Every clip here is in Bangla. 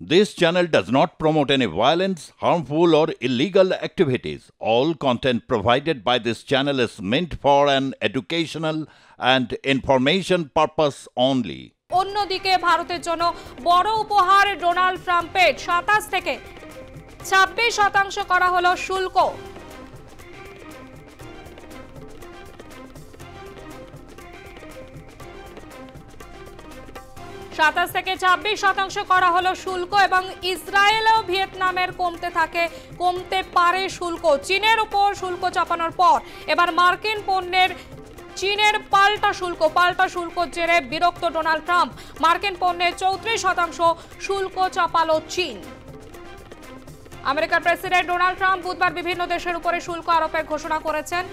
This channel does not promote any violence, harmful, or illegal activities. All content provided by this channel is meant for an educational and information purpose only. অন্যদিকে ভারতের জন্য বড় উপহার ডোনাল্ড ট্রাম্পের ২৭ থেকে ২৬% করা হলো শুল্ক। সাতাশ থেকে ২৬% করা হলো শুল্ক এবং ইসরায়েল ও ভিয়েতনামের কমতে পারে শুল্ক। চীনের উপর শুল্ক চাপানোর পর এবার মার্কিন পণ্যের চীনের পাল্টা শুল্ক জেরে বিরক্ত ডোনাল্ড ট্রাম্প। মার্কিন পণ্যের ৩৪% শুল্ক চাপালো চীন। আমেরিকার প্রেসিডেন্ট ডোনাল্ড ট্রাম্প বুধবার বিভিন্ন দেশের উপরে শুল্ক আরোপের ঘোষণা করেছেন।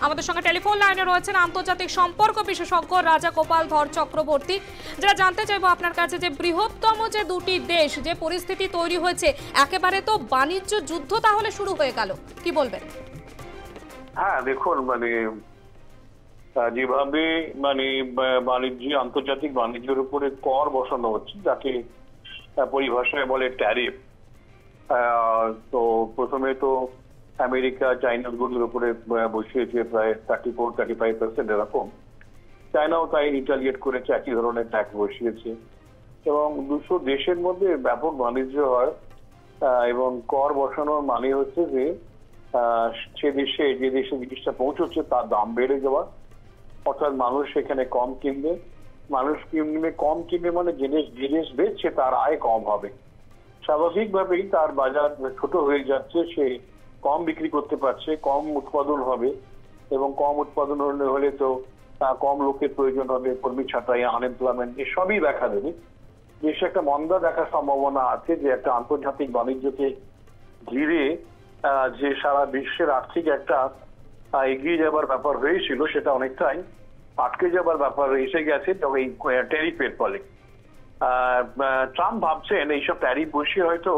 আমাদের সঙ্গে টেলিফোন লাইনে রয়েছেন আন্তর্জাতিক সম্পর্ক বিশেষজ্ঞ রাজা গোপাল ধর চক্রবর্তী। যারা জানতে চাইবো আপনার কাছে যে বৃহত্তম যে দুটি দেশ যে পরিস্থিতি তৈরি হয়েছে, একেবারে তো বাণিজ্য যুদ্ধ তাহলে শুরু হয়ে গেল, কি বলবেন? হ্যাঁ, দেখুন যেভাবে আন্তর্জাতিক বাণিজ্যের উপরে কর বসানো হচ্ছে, যাকে পরিভাষায় বলে ট্যারিফ। তো প্রথমে তো আমেরিকা চাইনার গুলোর উপরে বসিয়েছে প্রায় 34-35% এরকম। চায়নাও তাই রিটালিয়েট করেছে, একই ধরনের ট্যাক্স বসিয়েছে এবং 200 দেশের মধ্যে ব্যাপক বাণিজ্য হয়। এবং কর বসানোর মানে হচ্ছে যে যে দেশে জিনিসটা পৌঁছচ্ছে তার দাম বেড়ে যাওয়া, অর্থাৎ মানুষ সেখানে কম কিনবে। কম কিনবে মানে জিনিস বেচছে তার আয় কম হবে। স্বাভাবিকভাবেই তার বাজার ছোট হয়ে যাচ্ছে, সে কম বিক্রি করতে পারছে, কম উৎপাদন হবে এবং কম উৎপাদন হলে তো কম লোকের প্রয়োজন হবে, কর্মী ছাঁটাই, আনএমপ্লয়মেন্ট এসবই দেখা দেবে। দেশে একটা মন্দা দেখার সম্ভাবনা আছে, যে একটা আন্তর্জাতিক বাণিজ্যকে ঘিরে যে সারা বিশ্বের আর্থিক একটা এগিয়ে যাবার ব্যাপার হয়েছিল, সেটা অনেকটাই আটকে যাবার ব্যাপার এসে গেছে এই ট্যারিফের ফলে। ট্রাম্প ভাবছেন এইসব ট্যারিফ বসিয়ে হয়তো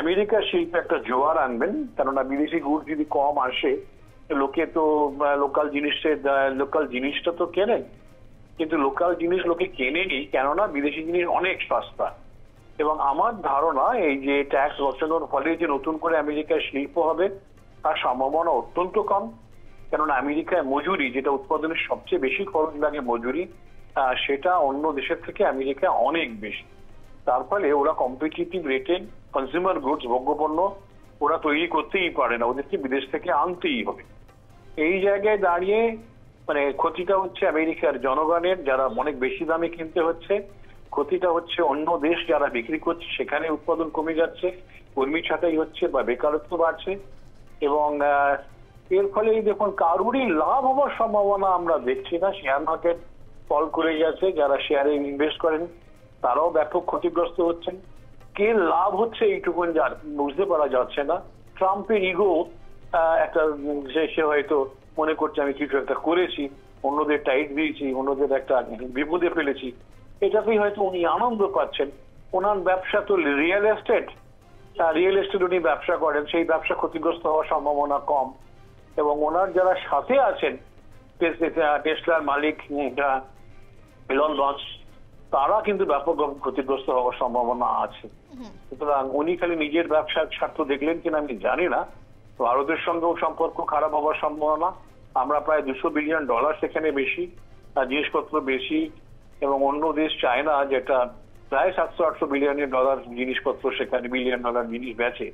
আমেরিকার শিল্পে একটা জোয়ার আনবেন, কেননা বিদেশি গুড় যদি কম আসে লোকে তো লোকাল জিনিসটা তো কেনেন, কিন্তু লোকাল জিনিস লোকে কেনেনি, কেননা বিদেশি জিনিস অনেক সস্তা। এবং আমার ধারণা এই যে ট্যাক্স বসানোর ফলে যে নতুন করে আমেরিকায় শিল্প হবে তার সম্ভাবনা অত্যন্ত কম, কেননা আমেরিকায় মজুরি, যেটা উৎপাদনের সবচেয়ে বেশি খরচ লাগে মজুরি, সেটা অন্য দেশের থেকে আমেরিকায় অনেক বেশি। তার ফলে ওরা কম্পিটিটিভ রেটে কনজিউমার গুডস, ভোগ্যপণ্য ওরা তৈরি করতেই পারে না, ওদেরকে বিদেশ থেকে আনতেই হবে। এই জায়গায় দাঁড়িয়ে ক্ষতিটা হচ্ছে আমেরিকার জনগণের, যারা অনেক বেশি দামে কিনতে হচ্ছে। ক্ষতিটা হচ্ছে অন্য দেশ যারা বিক্রি করছে, সেখানে উৎপাদন কমে যাচ্ছে, কর্মী ছাঁটাই হচ্ছে বা বেকারত্ব বাড়ছে। এবং এর ফলে দেখুন কারুরই লাভ হওয়ার সম্ভাবনা আমরা দেখছি না। শেয়ার মার্কেট ফল করে যাচ্ছে, যারা শেয়ারে ইনভেস্ট করেন তারাও ব্যাপক ক্ষতিগ্রস্ত হচ্ছেন। কে লাভ হচ্ছে এইটুকু বুঝতে পারা যাচ্ছে না। ট্রাম্পের ইগো একটা, সে হয়তো মনে করছে আমি কিছু একটা করেছি, অন্যদের টাইট দিয়েছি, অন্যদের একটা বিপদে ফেলেছি, এটাতেই হয়তো উনি আনন্দ পাচ্ছেন। ওনার ব্যবসা তো রিয়েল এস্টেট উনি ব্যবসা করেন, সেই ব্যবসা ক্ষতিগ্রস্ত হওয়ার সম্ভাবনা কম। এবং ওনার যারা সাথে আছেন, টেসলার মালিক ইলন মাস্ক, তারা কিন্তু ব্যাপকভাবে ক্ষতিগ্রস্ত হওয়ার সম্ভাবনা আছে। সুতরাং উনি খালি নিজের ব্যবসার স্বার্থ দেখলেন কিনা আমি জানি না। ভারতের সঙ্গেও সম্পর্ক খারাপ হওয়ার সম্ভাবনা। আমরা প্রায় $200 বিলিয়ন সেখানে বেশি, জিনিসপত্র বেশি, এবং অন্য দেশ চায়না যেটা প্রায় $700-800 বিলিয়ন জিনিসপত্র সেখানে $1 বিলিয়ন জিনিস বেচে,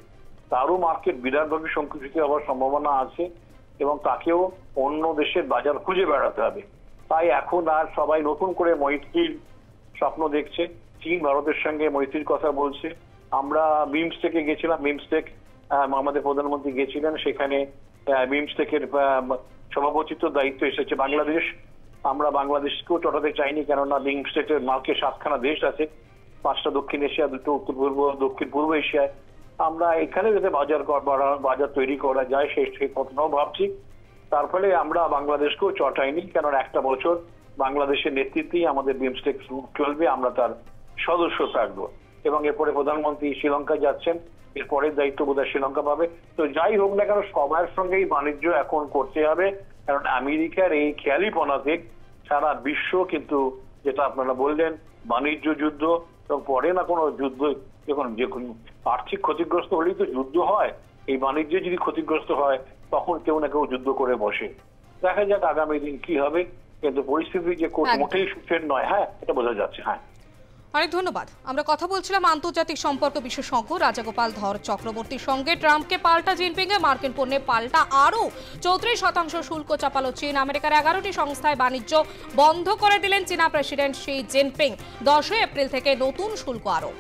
তারও মার্কেট বিরাটভাবে সংকুচিত হওয়ার সম্ভাবনা আছে এবং তাকেও অন্য দেশের বাজার খুঁজে বেড়াতে হবে। তাই এখন আর সবাই নতুন করে মৈত্রীর স্বপ্ন দেখছে। চীন ভারতের সঙ্গে মৈত্রীর কথা বলছে। আমরা বিমস্টেকে গেছিলাম, বিমস্টেক আমাদের প্রধানমন্ত্রী গেছিলেন, সেখানে বিমস্টেকের সভাপতিত্ব দায়িত্ব এসেছে বাংলাদেশ। আমরা বাংলাদেশকেও চটাতে চাইনি, কেননা বিমস্টেকের মার্কে 7খানা দেশ আছে, 5টা দক্ষিণ এশিয়া, 2টো উত্তর পূর্ব দক্ষিণ পূর্ব এশিয়ায়। আমরা এখানে যাতে বাজার তৈরি করা যায় সেই কথাটাও ভাবছি। তার ফলে আমরা বাংলাদেশকেও চটাইনি, কেননা একটা বছর বাংলাদেশের নেতৃত্বেই আমাদের বিমস্টেক চলবে, আমরা তার সদস্য থাকবো। এবং এরপরে প্রধানমন্ত্রী শ্রীলঙ্কা যাচ্ছেন, এর পরের দায়িত্ব বোধহয় শ্রীলঙ্কা পাবে। তো যাই হোক না কেন, সবার সঙ্গেই বাণিজ্য এখন করতে হবে, কারণ আমেরিকার এই খেয়ালিপনাতে সারা বিশ্ব কিন্তু, যেটা আপনারা বললেন, বাণিজ্য যুদ্ধ এবং পরে না কোনো যুদ্ধ যখন যে কোনো আর্থিক ক্ষতিগ্রস্ত হলেই তো যুদ্ধ হয়, এই বাণিজ্য যদি ক্ষতিগ্রস্ত হয় তখন কেউ না কেউ যুদ্ধ করে বসে। দেখা যাক আগামী দিন কি হবে, কিন্তু পরিস্থিতি যে মোটেই সুখের নয়, হ্যাঁ এটা বোঝা যাচ্ছে। হ্যাঁ, অনেক ধন্যবাদ। আমরা কথা বলছিলাম আন্তর্জাতিক সম্পর্ক বিশেষজ্ঞ রাজাগোপাল ধর চক্রবর্তীর সঙ্গে। ট্রাম্পকে পাল্টা জিনপিং এ মার্কিন পণ্যে পাল্টা আরও 34% শুল্ক চাপালো চীন। আমেরিকার 11টি সংস্থায় বাণিজ্য বন্ধ করে দিলেন চীনা প্রেসিডেন্ট শি জিনপিং। 10 এপ্রিল থেকে নতুন শুল্ক আরোপ।